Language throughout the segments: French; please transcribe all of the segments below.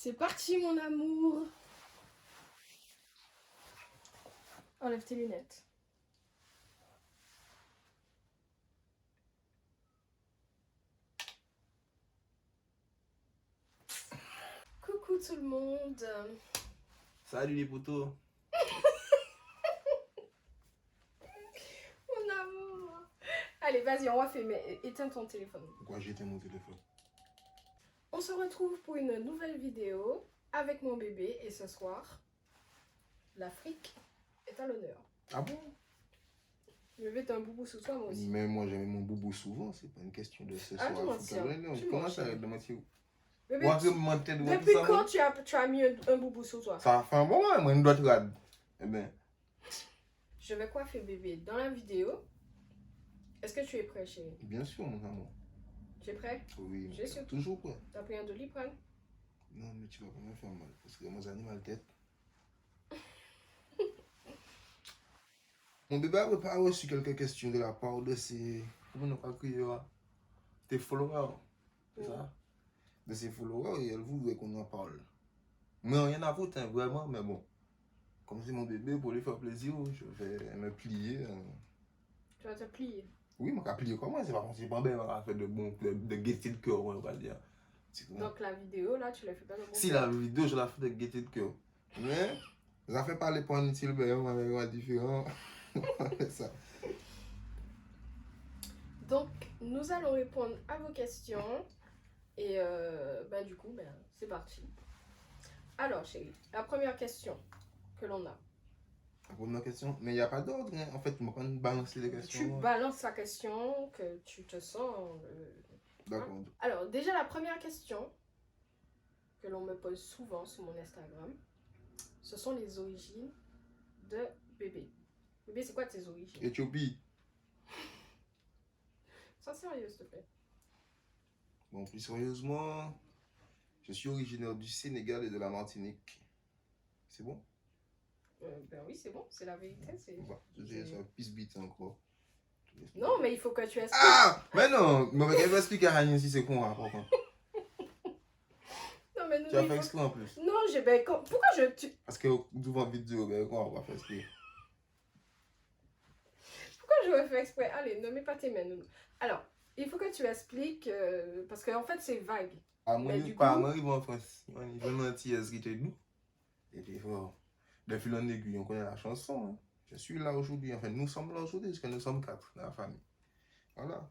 C'est parti, mon amour. Enlève tes lunettes. Coucou tout le monde. Salut les potos. Mon amour. Allez, vas-y, on va filmer. Éteins ton téléphone. Pourquoi j'ai éteint mon téléphone? On se retrouve pour une nouvelle vidéo avec mon bébé. Et ce soir, l'Afrique est à l'honneur. Ah bon? Le bébé, t'as un boubou sous toi, moi aussi. Mais moi j'aime mon boubou souvent, c'est pas une question de ce Ah, soir. tu mentir. Tu Comment mentir. ça arrête de mentir? Bébé, Moi, je mentais devant tout depuis ça, quand moi. tu as mis un boubou sous toi? Ça fait un bon moment, moi, une doit te regarder. Eh ben, Je vais coiffer bébé dans la vidéo. Est-ce que tu es prêt, chérie? bien sûr, mon amour. Tu es prêt? Oui, Je suis. toujours quoi. T'as pris un Doliprane? Non, mais tu vas quand même faire mal, parce que moi, j'ai mal tête. Mon bébé a pas reçu quelques questions de la part de ses... Comment on va crier là? Tes followers, c'est ça? De ses followers, et elle voudrait qu'on en parle. Mais rien à foutre, hein, vraiment, mais bon. Comme c'est mon bébé, pour lui faire plaisir, je vais me plier. Tu vas te plier. Oui, je vais plier comment? C'est pas bien, on va faire de gaieté de cœur, on va dire. Donc la vidéo, là, tu la fais pas de bon Si la vidéo, je la fais de gaieté de cœur. Mais, ça fait parler pour un utile, ben, on va différent. Ça. Donc, nous allons répondre à vos questions. Et du coup, c'est parti. Alors, chérie, la première question que l'on a. La première question, mais il n'y a pas d'ordre, hein. En fait, tu m'as pas balancé les questions. Tu balances la question que tu te sens. D'accord. Alors, déjà, la première question que l'on me pose souvent sur mon Instagram, ce sont les origines de bébé. Bébé, c'est quoi tes origines? Éthiopie. Sois sérieux, s'il te plaît. Bon, plus sérieusement, je suis originaire du Sénégal et de la Martinique. C'est bon? Ben oui, c'est bon, c'est la vérité. Bah, je ça pisse bite encore. Non, mais il faut que tu expliques. Ah! Mais non! Mais elle va expliquer à Ryan si c'est con, hein, par contre. Non, mais non, Tu as fait exprès en plus. Non, pourquoi Parce que devant vidéo, ben, on va faire exprès. Pourquoi je vais faire exprès? Allez, ne mets pas tes mains. Alors, il faut que tu expliques, parce qu'en fait, c'est vague. À moi, ils vont en France. Ils vont mentir, ce qui te dit. Et puis, de fil en aiguille, on connaît la chanson. Hein. Je suis là aujourd'hui. Enfin, nous sommes là aujourd'hui, parce que nous sommes 4 dans la famille. Voilà.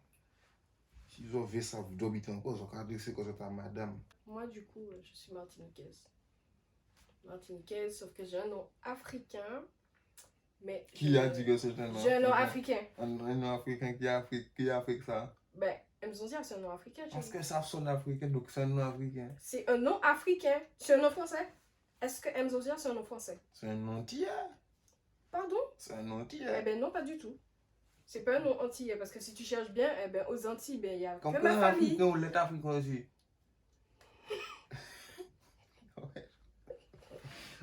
Si vous avez ça, vous dobitez encore, vous avez adressé quoi à madame. Moi, du coup, je suis martiniquaise. Martiniquaise, sauf que j'ai un nom africain. Mais Qui a dit que c'est un nom j'ai un nom africain. Un nom africain qui a fait ça? Ben, Mzonzia, c'est un nom africain. Parce que ça sonne africain, donc c'est un nom africain. C'est un nom africain. C'est un nom français? Est-ce que Mzonzia, c'est un nom français? C'est un nom antillais. Pardon? C'est un nom antillais. Eh ben non, pas du tout. C'est pas un nom antillais, parce que si tu cherches bien, eh ben, aux Antilles, il y a comme que ma famille. Africain ou l'État africain aussi. Ouais.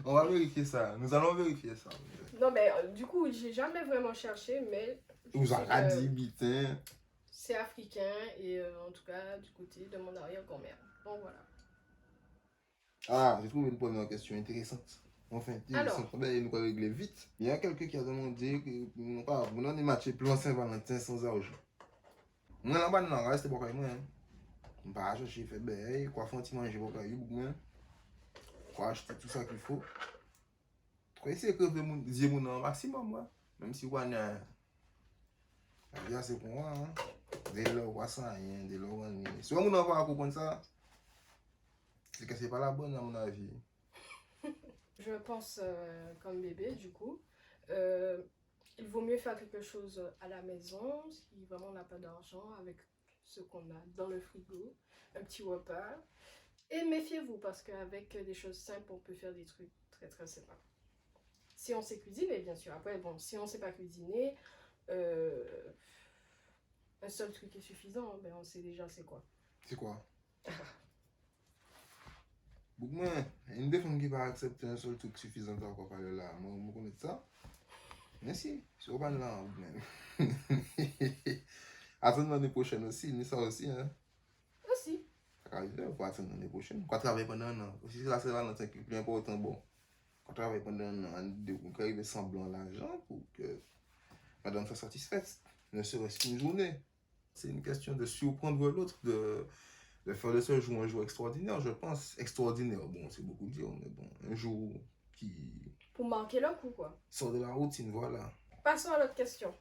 On va vérifier ça. Nous allons vérifier ça. Non, mais du coup, j'ai jamais vraiment cherché, mais... Vous avez dit, bitin. C'est africain, et en tout cas, du côté de mon arrière-grand-mère. Donc voilà. Ah, j'ai trouvé une première question intéressante. Enfin, intéressante. Alors, Ben, nous allons régler vite. Il y a quelqu'un qui a demandé que nous n'avons matché plan Saint-Valentin sans argent. Moi, là-bas, non, reste pas comme moi. Je ne vais pas chercher, faire ben, quoi faire un petit manger pour moi. Quoi acheter tout ça qu'il faut. Quoi essayer que je dise mon maximum, moi. Même si on a. La vie, c'est pour moi. Hein. Dès lors, on ça rien. Dès lors, on est. Si on n'a pas comprendre ça, c'est que c'est pas la bonne, à mon avis. je pense comme bébé, du coup. Il vaut mieux faire quelque chose à la maison, si vraiment on n'a pas d'argent, avec ce qu'on a dans le frigo, un petit repas. Et méfiez-vous, parce qu'avec des choses simples, on peut faire des trucs très très sympas. Si on sait cuisiner, bien sûr. Après, bon, si on ne sait pas cuisiner, un seul truc est suffisant, ben on sait déjà c'est quoi. C'est quoi? Moi, une des femmes qui va accepter un seul truc suffisant pour parler là, moi, je connais ça. Merci, je suis pas là. Attends l'année prochaine aussi, mais ça aussi, hein. Aussi. Ça arrive, il faut attendre l'année prochaine. Quand travailler pendant un an. Si la Saint-Valentin qui est plus important, bon. Quand travailler pendant un an, on peut arriver semblant l'argent pour que madame soit satisfaite. Ne serait-ce qu'une journée. C'est une question de surprendre l'autre, de faire de ce jour un jour extraordinaire, je pense. Extraordinaire, bon, c'est beaucoup dire, mais bon, un jour qui Pour marquer le coup, quoi. sort de la routine, voilà. Passons à l'autre question.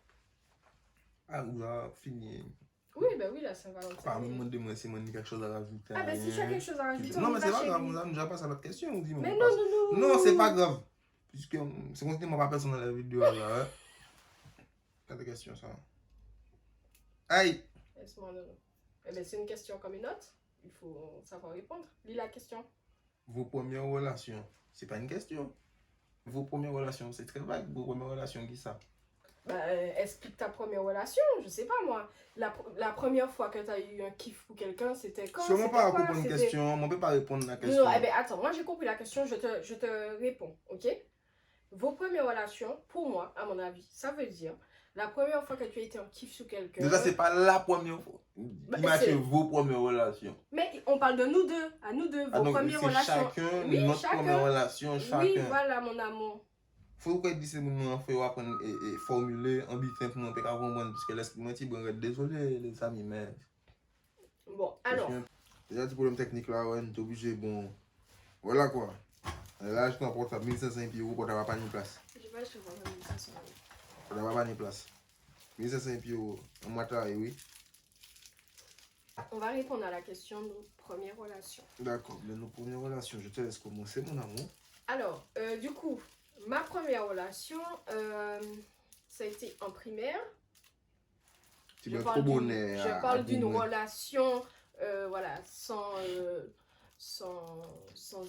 Ah, on a fini. Oui, ben oui, la Saint-Valentin. Pas me demander si on a quelque chose à rajouter. Ah, ben si tu as quelque chose à rajouter, Non, on mais va c'est pas chez grave, lui. on a déjà passé à l'autre question. On dit, Mais on non, passe. non, non. Non, c'est pas grave. Puisque c'est qu'on dit, moi, pas personne dans la vidéo, là. Hein? Pas de question, ça. Aïe! Laisse-moi, non, non. Eh ben, c'est une question comme une autre. Il faut savoir répondre. Lis la question. Vos premières relations, c'est pas une question. Vos premières relations, c'est très vague. Vos premières relations, qui ça? Bah, explique ta première relation, je sais pas moi. La première fois que tu as eu un kiff pour quelqu'un, c'était quand? Sûrement C'était pas quoi? répondre à une C'était- question, on peut pas répondre à la Non, question. non, eh ben attends, moi j'ai compris la question, je te réponds, ok? Vos premières relations, pour moi, à mon avis, ça veut dire la première fois que tu as été en kiff sur quelqu'un. Déjà, c'est pas la première fois. Bah, Imaginez c'est- vos premières relations. Mais on parle de nous deux, à nous deux, vos Ah, donc, premières c'est relations. chacun, Oui, notre chacun. première relation, Oui, chacun. voilà mon amour. Faut que dise moun an fè ou apren et formuler en bitin pour nous pas comprendre parce que l'esprit moi ti bon désolé les amis mais Bon, alors, déjà du problème technique là ouais on est obligé bon voilà quoi. Là je prends portable 1500 € pour d'avoir pas une place. je vais acheter ça sur Pour d'avoir pas une place. 1500 € en mois travail oui. On va répondre à la question de nos premières relations. D'accord, mais nos premières relations, je te laisse commencer mon amour. Alors, du coup, ma première relation, ça a été en primaire. Tu m'es trop bonnet. Je parle d'une relation, voilà, sans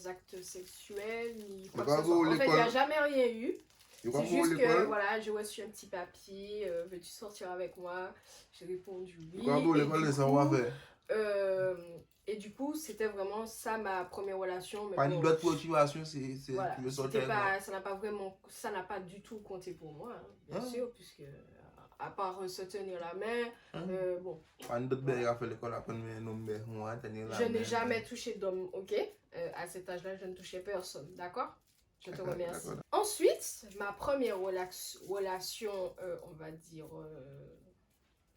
acte sexuel, ni quoi que ce soit. En fait, il n'y a jamais rien eu. C'est juste que, voilà, j'ai reçu un petit papier, veux-tu sortir avec moi? J'ai répondu oui. Et du coup, c'était vraiment ça ma première relation. Mais pas bon, une autre motivation, c'est voilà, tu veux sortir. ça n'a pas du tout compté pour moi, hein, bien sûr, puisque à part se tenir la main, bon. Pas une autre belle à faire l'école après nous tenir la main. Je n'ai jamais touché d'homme, ok? À cet âge-là, je ne touchais personne, d'accord? Je te remercie. Ensuite, ma première relation, on va dire,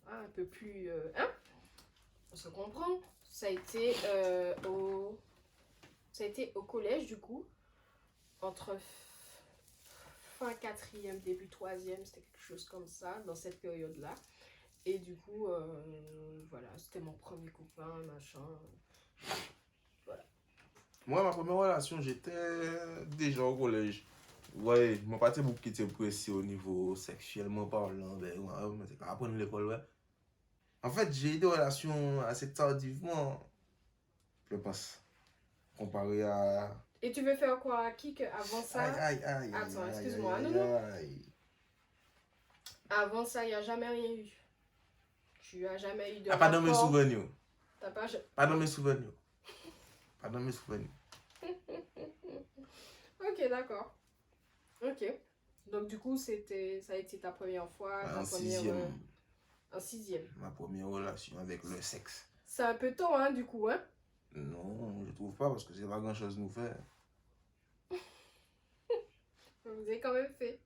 un peu plus, hein? On se comprend. Ça a été au collège, du coup, entre fin 4e, début 3e, c'était quelque chose comme ça, dans cette période-là. Et du coup, voilà, c'était mon premier copain, machin. Voilà. Moi, ma première relation, j'étais déjà au collège. Ouais, mon parti beaucoup qui était pressé au niveau sexuellement parlant, ben, ouais, c'est qu'à apprendre l'école, ouais. En fait, j'ai eu des relations assez tardivement, je pense, comparé à... Et tu veux faire quoi à qui avant ça? Attends, excuse-moi, non. Avant ça, il n'y a jamais rien eu. Tu n'as jamais eu de pas dans mes souvenirs. T'as pas... Pas dans mes souvenirs. Pas dans mes souvenirs. Ok, d'accord. Ok. Donc du coup, ça a été ta première fois, ta première... En 6e. Ma première relation avec le sexe. C'est un peu tôt, hein, du coup, hein? Non, je trouve pas, parce que c'est pas grand-chose nous faire. Vous avez quand même fait.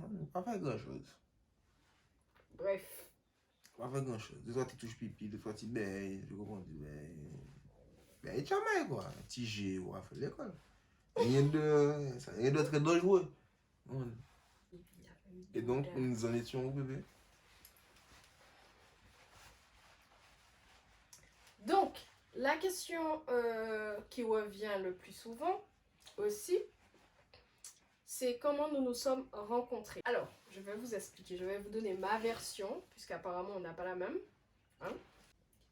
Non, pas faire grand-chose. Bref. Pas faire grand-chose. Des fois, tu touches pipi, des fois, tu bailles, tu comprends, tu bailles. Bailles jamais, quoi. Tu G, ou à faire l'école. Rien de très dangereux. Et donc, nous en étions où, bébé? Donc, la question qui revient le plus souvent aussi, c'est comment nous nous sommes rencontrés. Alors, je vais vous expliquer, je vais vous donner ma version, puisqu'apparemment on n'a pas la même. Hein?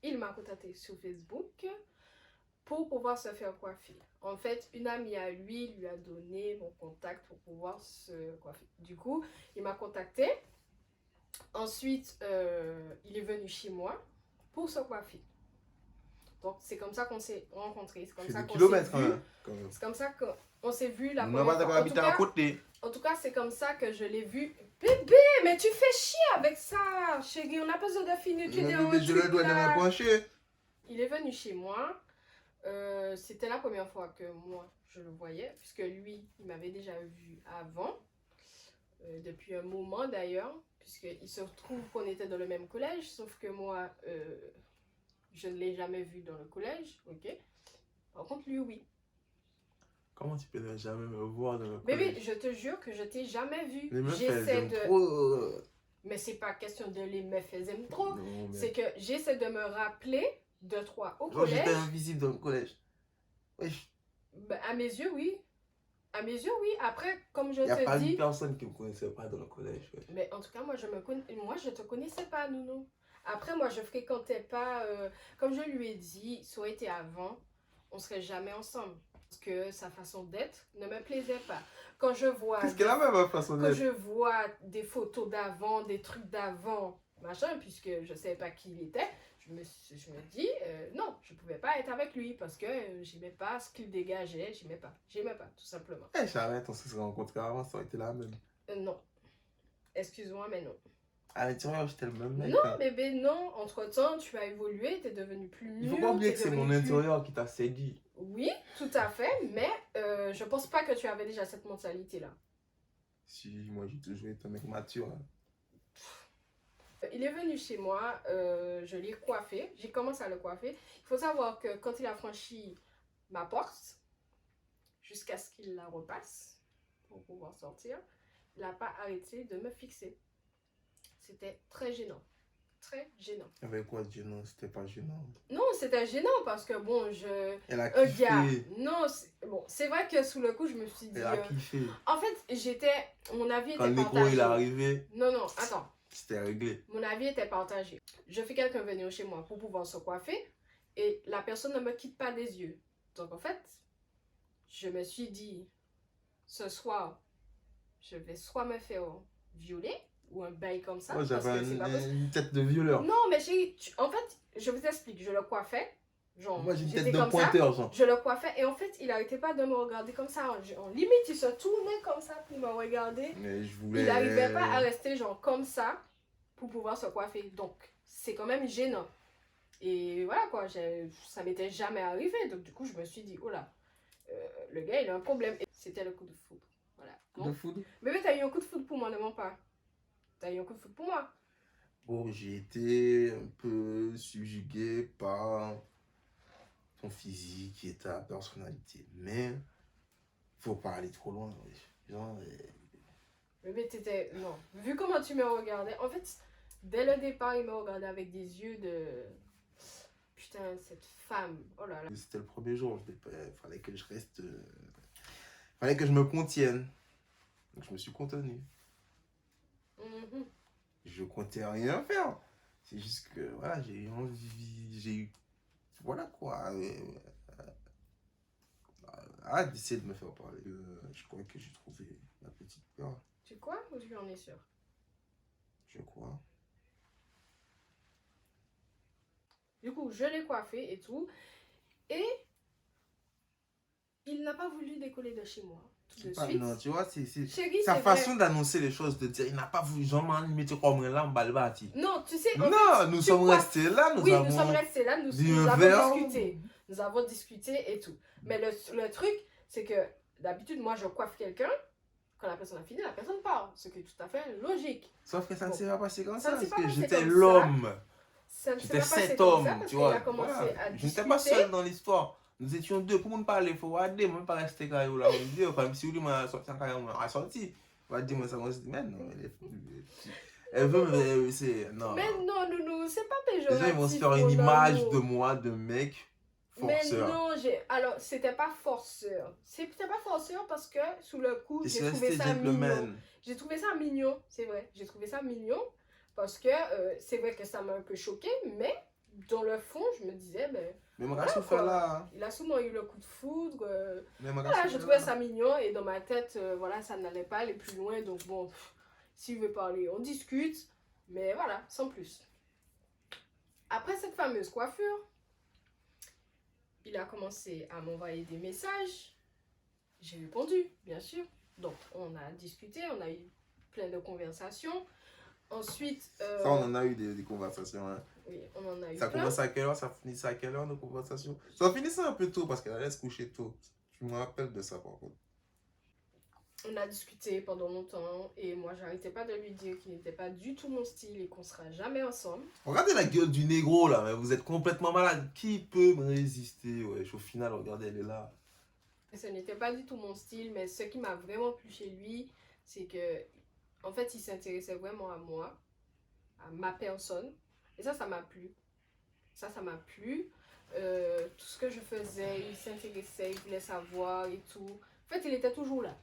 Il m'a contacté sur Facebook pour pouvoir se faire coiffer. En fait, une amie à lui a donné mon contact pour pouvoir se coiffer. Du coup, il m'a contacté. Ensuite, il est venu chez moi pour se coiffer. Donc, c'est comme ça qu'on s'est rencontrés. C'est comme ça qu'on s'est vu. C'est comme ça qu'on s'est vu la première fois. En tout cas, c'est comme ça que je l'ai vu. Bébé, mais tu fais chier avec ça, chérie. On n'a pas besoin de finir. Tu es je le dois de me pencher. Il est venu chez moi. C'était la première fois que moi, je le voyais, puisque lui, il m'avait déjà vu avant, depuis un moment d'ailleurs, puisqu'il se trouve qu'on était dans le même collège, sauf que moi, je ne l'ai jamais vu dans le collège, ok? Par contre, lui, oui. Comment tu peux ne jamais me voir dans le Bébé, collège? je te jure que je t'ai jamais vu. Les meufs, elles J'essaie aiment de... trop. Mais c'est pas question de les meufs, elles aiment trop. Non, mais... C'est que j'essaie de me rappeler de toi au Genre, j'étais collège. invisible dans le collège. Wesh, Ben, à mes yeux, oui. À mes yeux, oui. Après, comme je y a te pas dis... une personne qui me connaissait pas dans le collège. Ouais. Mais en tout cas, moi, je te connaissais pas, Nounou. Après, moi, je fréquentais pas... Comme je lui ai dit, ça aurait été avant, on serait jamais ensemble. Parce que sa façon d'être ne me plaisait pas. Quand je vois... Qu'est-ce qu'elle a même ma façon Quand d'être? je vois des photos d'avant, des trucs d'avant, machin, puisque je ne savais pas qui il était, je me dis, non, je ne pouvais pas être avec lui parce que j'aimais pas ce qu'il dégageait, j'aimais pas, tout simplement. Eh, j'arrête, on se serait rencontrés avant, ça aurait été la même. Non, excuse-moi, mais non. Ah, mais tu vois, j'étais le même mec. Non, hein. bébé, non, entre-temps, tu as évolué, tu es devenu plus mûr. Il faut pas oublier que c'est mon intérieur qui t'a séduit. Oui, tout à fait, mais je pense pas que tu avais déjà cette mentalité-là. Si, moi j'ai toujours été un mec mature. Hein. Il est venu chez moi, je l'ai coiffé, j'ai commencé à le coiffer. Il faut savoir que quand il a franchi ma porte, jusqu'à ce qu'il la repasse pour pouvoir sortir, il n'a pas arrêté de me fixer. C'était très gênant. Très gênant. Avec quoi de gênant? C'était pas gênant. Non, c'était gênant parce que bon, Elle a un kiffé. gars. Non, bon, c'est vrai que sous le coup, je me suis dit. Elle a kiffé. En fait, mon avis était Quand le négro partagé. il est arrivé, Non, non, attends. c'était réglé. Mon avis était partagé. Je fais quelqu'un venir chez moi pour pouvoir se coiffer et la personne ne me quitte pas des yeux. Donc en fait, je me suis dit, ce soir, je vais soit me faire violer ou un bail comme ça. Moi parce j'avais que c'est pas possible. une tête de violeur. Non, mais chérie, en fait, je vous explique, je le coiffais. Genre, Moi j'ai une j'étais tête de comme ça, pointeur, genre. je le coiffais et en fait, il arrêtait pas de me regarder comme ça. En limite, il se tournait comme ça pour me regarder. Mais je voulais. Il n'arrivait pas à rester genre comme ça pour pouvoir se coiffer. Donc, c'est quand même gênant. Et voilà quoi, ça m'était jamais arrivé. Donc, du coup, je me suis dit, oh là, le gars, il a un problème. Et c'était le coup de foudre. Voilà. De foudre. Bébé, t'as eu un coup de foudre pour moi, ne mens pas. T'as eu un coup de foudre pour moi. Bon, j'ai été un peu subjugué par ton physique et ta personnalité. Mais, faut pas aller trop loin. Genre, Bébé, t'étais... Non. Vu comment tu me regardais, en fait, dès le départ, il me regardait avec des yeux de... Putain, cette femme. Oh là là. c'était le premier jour. Fallait que je reste... fallait que je me contienne. Donc, je me suis contenu. Mhm. Je comptais rien faire. C'est juste que, voilà, j'ai eu envie... J'ai eu... Voilà quoi. Arrête d'essayer de me faire parler. Je crois que j'ai trouvé ma petite peur. Tu crois ou tu en es sûr? Je crois. Du coup, je l'ai coiffé et tout. Et il n'a pas voulu décoller de chez moi tout de suite. Non, tu vois, c'est Chérie, sa c'est façon vrai. d'annoncer les choses, de dire, il n'a pas voulu, genre, mettre comme un lampe, balbati. Non, tu sais, en Non, fait, nous tu sommes coiffes. restés là, Oui, nous sommes restés là, nous un avons verre. discuté. Nous avons discuté et tout. Mais le truc, c'est que d'habitude, moi, je coiffe quelqu'un. Quand la personne a fini, la personne part. Ce qui est tout à fait logique. Sauf que ça ne Bon. s'est pas passé comme Ça ça, ne s'est parce pas que passé j'étais comme ça. l'homme. Ça ne s'est J'étais pas passé cet comme homme, ça parce tu qu'il vois. a commencé Voilà. à Je discuter. n'étais pas seul dans l'histoire. Nous étions deux. Pour nous parler, il faut regarder, même pas rester là, on dit, comme si lui m'a sorti en carrière, on m'a sorti. On va dire, moi, ça m'a dit, mais non, elle veut me. C'est. Non. Mais non, Nounou, c'est pas Les péjoratif. gens, ils vont se faire une mon image amour. de moi, de mec Mais forceur. non, alors c'était pas forceur. C'était pas forceur parce que sous le coup, Je suis j'ai trouvé resté ça mignon. gentleman. J'ai trouvé ça mignon, c'est vrai. J'ai trouvé ça mignon parce que c'est vrai que ça m'a un peu choqué, mais dans le fond, je me disais, ben, Mais voilà, je quoi. là. Hein. Il a souvent eu le coup de foudre. Mais Voilà, je trouvais ça mignon et dans ma tête, voilà, ça n'allait pas aller plus loin. Donc bon, s'il veut parler, on discute. Mais voilà, sans plus. Après cette fameuse coiffure, il a commencé à m'envoyer des messages. J'ai répondu, bien sûr. Donc, on a discuté, on a eu plein de conversations. Ensuite, Ça, on en a eu des conversations. Hein. oui, on en a eu Ça plein. commence à quelle heure? Ça finit à quelle heure nos conversations? Ça finissait un peu tôt parce qu'elle allait se coucher tôt. Je me rappelle de ça par contre. On a discuté pendant longtemps et moi j'arrêtais pas de lui dire qu'il n'était pas du tout mon style et qu'on sera jamais ensemble. Regardez la gueule du négro là, mais vous êtes complètement malade. Qui peut me résister? Ouais, au final, regardez, elle est là. Et ce n'était pas du tout mon style, mais ce qui m'a vraiment plu chez lui, c'est que en fait il s'intéressait vraiment à moi, à ma personne. Et ça m'a plu. Ça m'a plu. Tout ce que je faisais, il s'intéressait, il voulait savoir et tout. En fait, il était toujours là.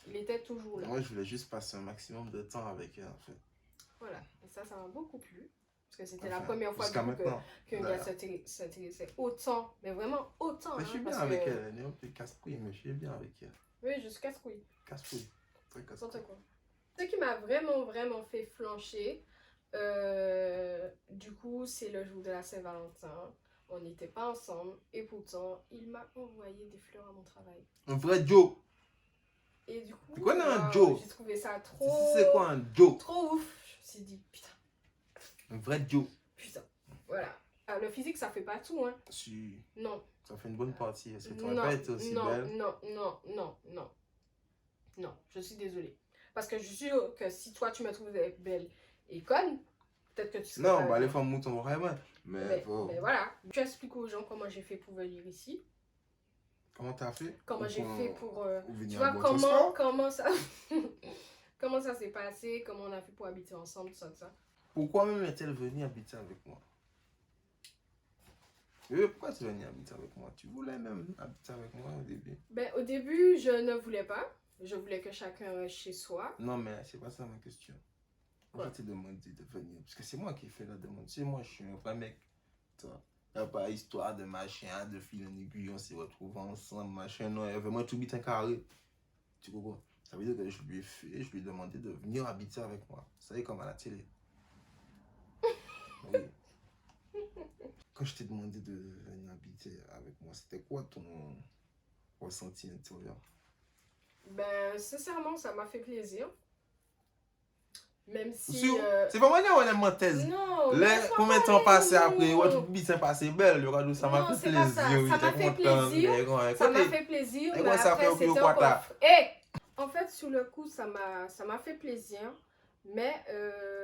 Il était toujours là. Moi, je voulais juste passer un maximum de temps avec elle en fait. Voilà. Et ça m'a beaucoup plu. Parce que c'était Enfin, la première fois jusqu'à du coup, maintenant. qu'un gars s'intéressait autant. Mais vraiment autant. Mais je suis bien parce avec que... elle. Elle est un peu casse-couille, mais je suis bien avec elle. Oui, je suis casse-couille. Casse-couille. Très casse-couille. N'importe quoi. Ce qui m'a vraiment fait flancher, du coup, c'est le jour de la Saint-Valentin. On n'était pas ensemble et pourtant, il m'a envoyé des fleurs à mon travail. Un vrai Joe. Et du coup, C'est quoi un waouh, Joe? j'ai trouvé ça trop... C'est quoi un Joe? Trop ouf. Je me suis dit, putain, Un vrai Joe. putain. Voilà. Ah, le physique, ça fait pas tout, hein. Si. Non. Ça fait une bonne partie. Parce que tu Non, n'aurais pas été aussi belle. Non, je suis désolée. Parce que je suis sûre que si toi, tu me trouvais belle et conne, peut-être que tu serais Non, pas bah les là. femmes moutons vraiment. Mais faut... Mais voilà, tu expliques aux gens comment j'ai fait pour venir ici. Comment t'as fait? Comment j'ai fait pour... Ou venir tu vois, en bon transport? comment ça... comment ça s'est passé, comment on a fait pour habiter ensemble, tout ça. Pourquoi même est-elle venue habiter avec moi? Pourquoi tu es venue habiter avec moi? Tu voulais même habiter avec moi au début? Ben, au début, je ne voulais pas. Je voulais que chacun reste chez soi. Non, mais c'est pas ça ma question. Quoi? Je t'ai demandé de venir. Parce que c'est moi qui ai fait la demande. C'est moi, je suis un vrai mec. Il n'y a pas histoire de machin, de fil en aiguille, on s'est retrouvés ensemble, machin. Non, il y avait vraiment tout vite un carré. Tu comprends? Ça veut dire que je lui ai demandé de venir habiter avec moi. Vous savez, comme à la télé. Oui. Quand je t'ai demandé de venir habiter avec moi, c'était quoi ton ressenti intérieur? Ben, sincèrement, ça m'a fait plaisir. Même si... C'est pas moi qui ai une thèse. Non, Combien de temps passé après, ouais, tout vite, c'est passé belle, le radeau, ça m'a fait plaisir. Ça m'a fait plaisir. Ça m'a fait plaisir, mais après, c'était encore... En fait, sur le coup, ça m'a fait plaisir, mais...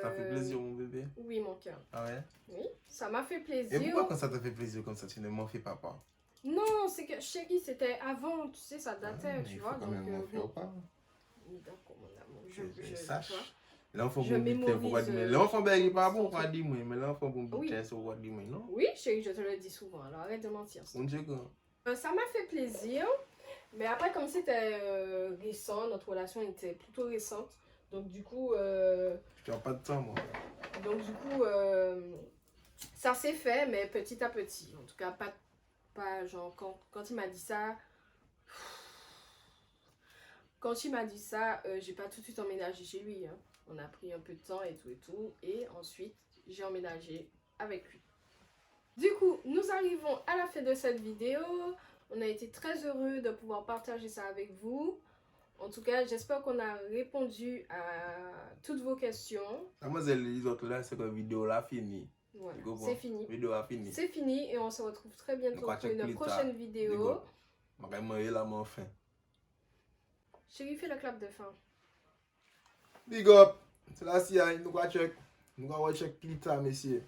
Ça fait plaisir, mon bébé? Oui, mon cœur. Ah ouais? Oui, ça m'a fait plaisir. Et pourquoi quand ça te fait plaisir comme ça, tu ne m'en fais pas part? Non, c'est que, chérie, c'était avant, tu sais, ça datait, tu vois. Il faut quand même m'en faire part. D'accord, mon amour, Je sache. tu vois. L'enfant Je bon butin, mémorise, pourquoi dire, mais l'enfant ben il est pas bon, son pourquoi dire moi, mais l'enfant bon Oui. butin, c'est pourquoi dire moi, non? Oui, chérie, je te le dis souvent, alors arrête de mentir. On dit que... Ça m'a fait plaisir, mais après, comme c'était récent, notre relation était plutôt récente, donc du coup... Je perds pas de temps, moi. Donc du coup, ça s'est fait, mais petit à petit. En tout cas, pas genre, quand il m'a dit ça... Quand il m'a dit ça, j'ai pas tout de suite emménagé chez lui, hein. On a pris un peu de temps et tout. Et ensuite, j'ai emménagé avec lui. Du coup, nous arrivons à la fin de cette vidéo. On a été très heureux de pouvoir partager ça avec vous. En tout cas, j'espère qu'on a répondu à toutes vos questions. Mademoiselle, les autres là, c'est que la vidéo là finie. Voilà, c'est fini. La vidéo a fini. C'est fini et on se retrouve très bientôt pour une prochaine vidéo. Vraiment, il a mon fin. Chérie, fais le clap de fin. Big up! C'est la CIA, nous allons check plus tard, messieurs.